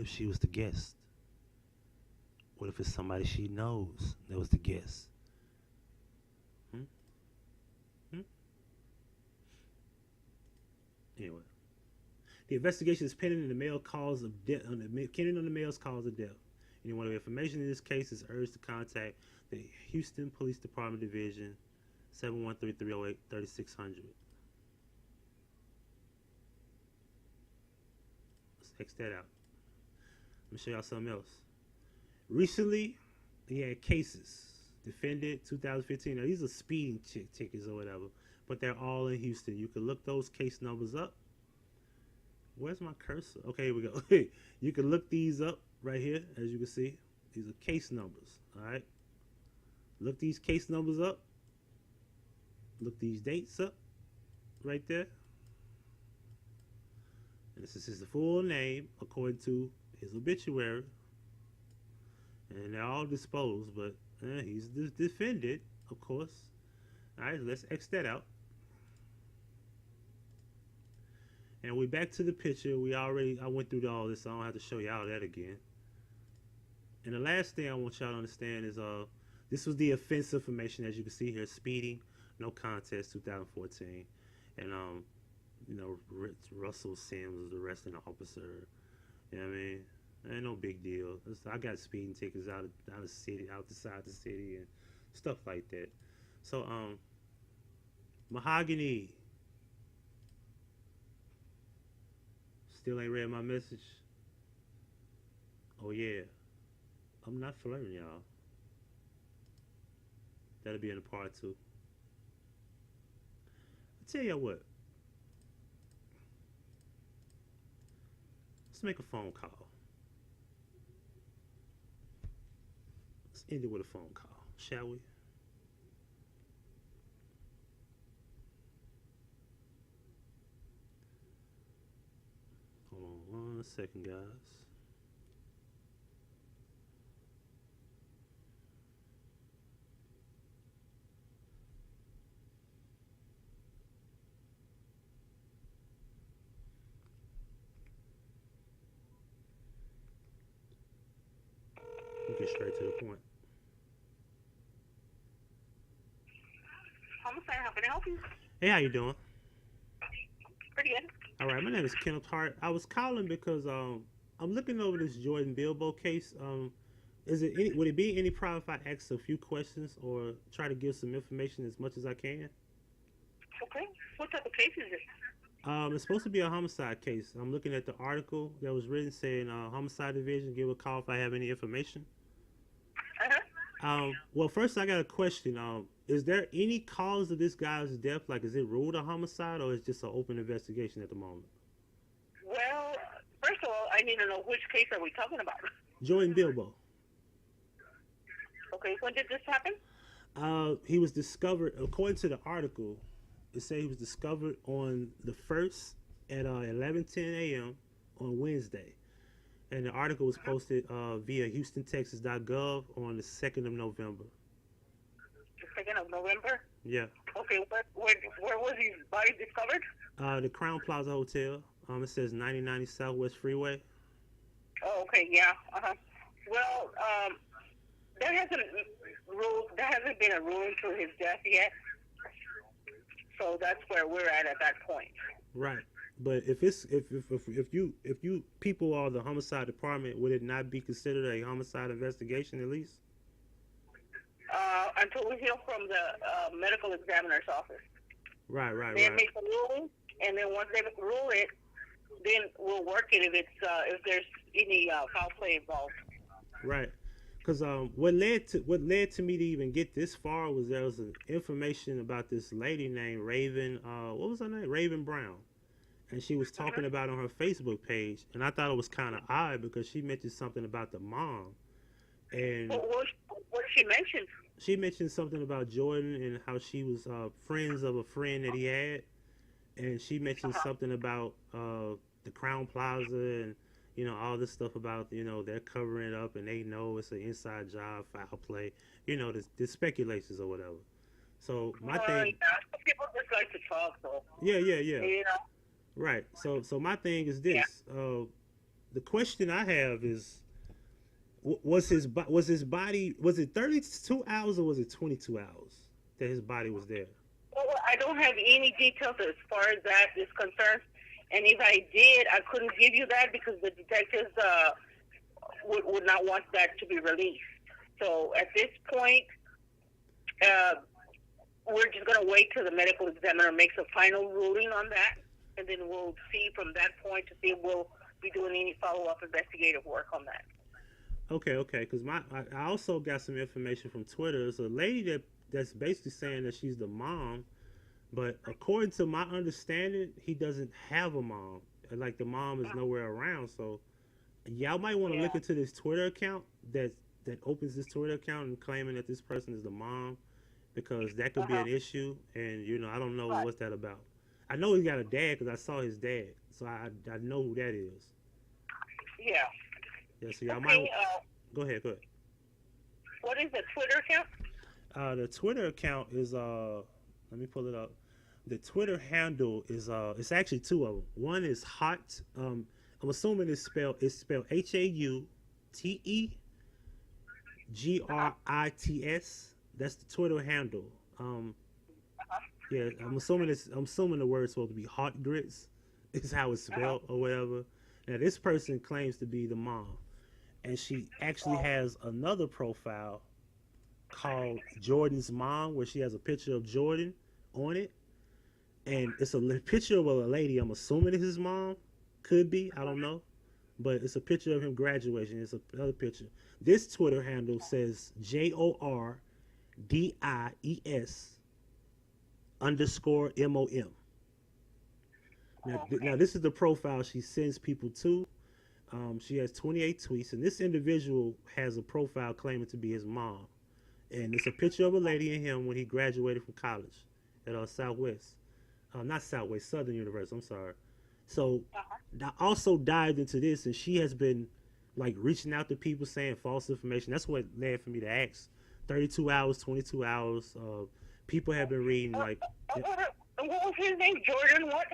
if she was the guest? What if it's somebody she knows that was the guest? Hmm? Hmm? Anyway, the investigation is pending on the male cause of death. Pending on the male's cause of death. Anyone with information in this case is urged to contact the Houston Police Department Division 713-308-3600. Let's X that out. Let me show y'all something else. Recently, he had cases. Defended 2015. Now, these are speeding tickets or whatever, but they're all in Houston. You can look those case numbers up. Where's my cursor? Okay, here we go. You can look these up right here, as you can see. These are case numbers, all right? Look these case numbers up. Look these dates up right there. And this is his full name according to his obituary. And they're all disposed, but he's defended, of course. All right, let's X that out. And we back to the picture. I went through all this, so I don't have to show y'all that again. And the last thing I want y'all to understand is this was the offense information, as you can see here: speeding, no contest, 2014, and Russell Sims was arresting an officer. You know what I mean? Ain't no big deal. I got speeding tickets out of the city, outside the city, and stuff like that. So Mahogany still ain't read my message. Oh yeah, I'm not flirting, y'all. That'll be in the part two. I tell you what. Let's make a phone call. Let's end it with a phone call, shall we? Hold on 1 second, guys. We'll get straight to the point.
Homicide, how can I help you?
Hey, how you doing?
Pretty good.
All right, my name is Kenneth Hart. I was calling because I'm looking over this Jordan Bilbo case. Would it be any problem if I ask a few questions or try to give some information as much as I can?
Okay. What type of case is it?
It's supposed to be a homicide case. I'm looking at the article that was written saying homicide division, give a call if I have any information. Well, first I got a question. Is there any cause of this guy's death? Like, is it ruled a homicide or is it just an open investigation at the moment?
Well, first of all, I need to know which case are we talking about.
Jordan Bilbo.
Okay, when did this happen?
He was discovered, according to the article, it said he was discovered on the 1st at 11:10 a.m. on Wednesday. And the article was posted via HoustonTexas.gov on the 2nd of November.
The 2nd of November?
Yeah.
Okay, where was his body discovered?
The Crown Plaza Hotel. It says 9090 Southwest Freeway.
Oh, okay, yeah. Well, there hasn't been a ruling to his death yet. So that's where we're at that point.
Right. But if you people are the homicide department, would it not be considered a homicide investigation at least?
Until we hear from the medical examiner's office.
Right.
They make a ruling, and then once they rule it, then we'll work it if there's any foul play involved.
Right. Because what led to me to even get this far was there was information about this lady named Raven. What was her name? Raven Brown. And she was talking about on her Facebook page, and I thought it was kind of odd because she mentioned something about the mom. And
what she mentioned?
She mentioned something about Jordan and how she was friends of a friend that he had, and she mentioned something about the Crown Plaza and all this stuff about they're covering it up and they know it's an inside job, foul play, the speculations or whatever. So my thing,
people just like to talk, though.
Yeah. Right. So my thing is this. Yeah. The question I have is, was his body, was it 32 hours or was it 22 hours that his body was there?
Well, I don't have any details as far as that is concerned. And if I did, I couldn't give you that because the detectives would not want that to be released. So at this point, we're just going to wait till the medical examiner makes a final ruling on that. And then we'll see from that point to see if we'll be doing any follow-up investigative work on that.
Okay. Because I also got some information from Twitter. There's a lady that's basically saying that she's the mom, but according to my understanding, he doesn't have a mom. Like the mom is nowhere around. So y'all might want to look into this Twitter account that opens this Twitter account and claiming that this person is the mom, because that could be an issue. And I don't know what's that about. I know he got a dad because I saw his dad, so I know who that is.
Yeah.
Yeah, so y'all might
Okay.
go ahead, go ahead.
What is the Twitter account?
The Twitter account is let me pull it up. The Twitter handle is it's actually two of them. One is hot. I'm assuming it's spelled HAUTEGRITS. That's the Twitter handle. Yeah, I'm assuming the word's supposed to be hot grits. Is how it's spelled or whatever. Now this person claims to be the mom, and she actually has another profile called Jordan's Mom, where she has a picture of Jordan on it, and it's a picture of a lady. I'm assuming it's his mom, could be, I don't know, but it's a picture of him graduating. It's another picture. This Twitter handle says JORDIES_MOM. Now this is the profile she sends people to. She has 28 tweets, and this individual has a profile claiming to be his mom. And it's a picture of a lady and him when he graduated from college at not Southwest, Southern University. I'm sorry. So I also dived into this, and she has been like reaching out to people saying false information. That's what led for me to ask. 32 hours, 22 hours. People have been reading like.
What was his name? Jordan what?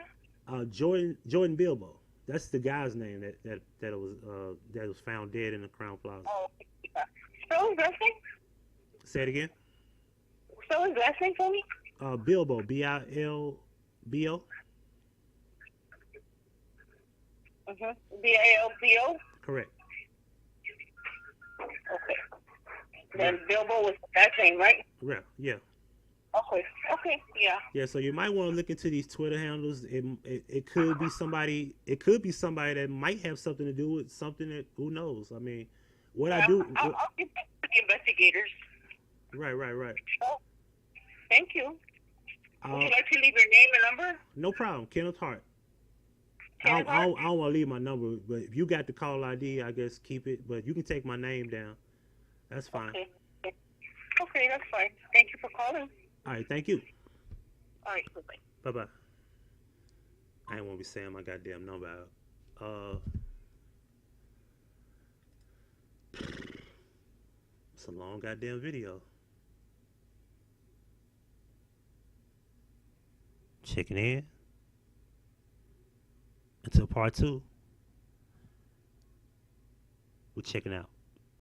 Jordan Bilbo. That's the guy's name that was found dead in the Crown Plaza.
Oh, yeah. Spell his last name?
Say it again.
Spell his last name for me?
Bilbo, Bilbo.
Bilbo?
Correct.
Okay. Then Bilbo was that name, right?
Yeah.
Okay, yeah.
Yeah, so you might want to look into these Twitter handles. It could be somebody. It could be somebody that might have something to do with something that, who knows. I mean,
I'll get back to the investigators.
Right.
Oh, thank you. Would you like to leave your name and number?
No problem. Kenneth Hart.
Kenneth
I
Hart?
don't want to leave my number, but if you got the call ID, I guess keep it. But you can take my name down. That's fine.
Okay, that's fine. Thank you for calling.
All right, thank you.
All right, bye-bye.
Bye-bye. I ain't want to be saying my goddamn number out. It's a long goddamn video. Checking in. Until part 2. We're checking out.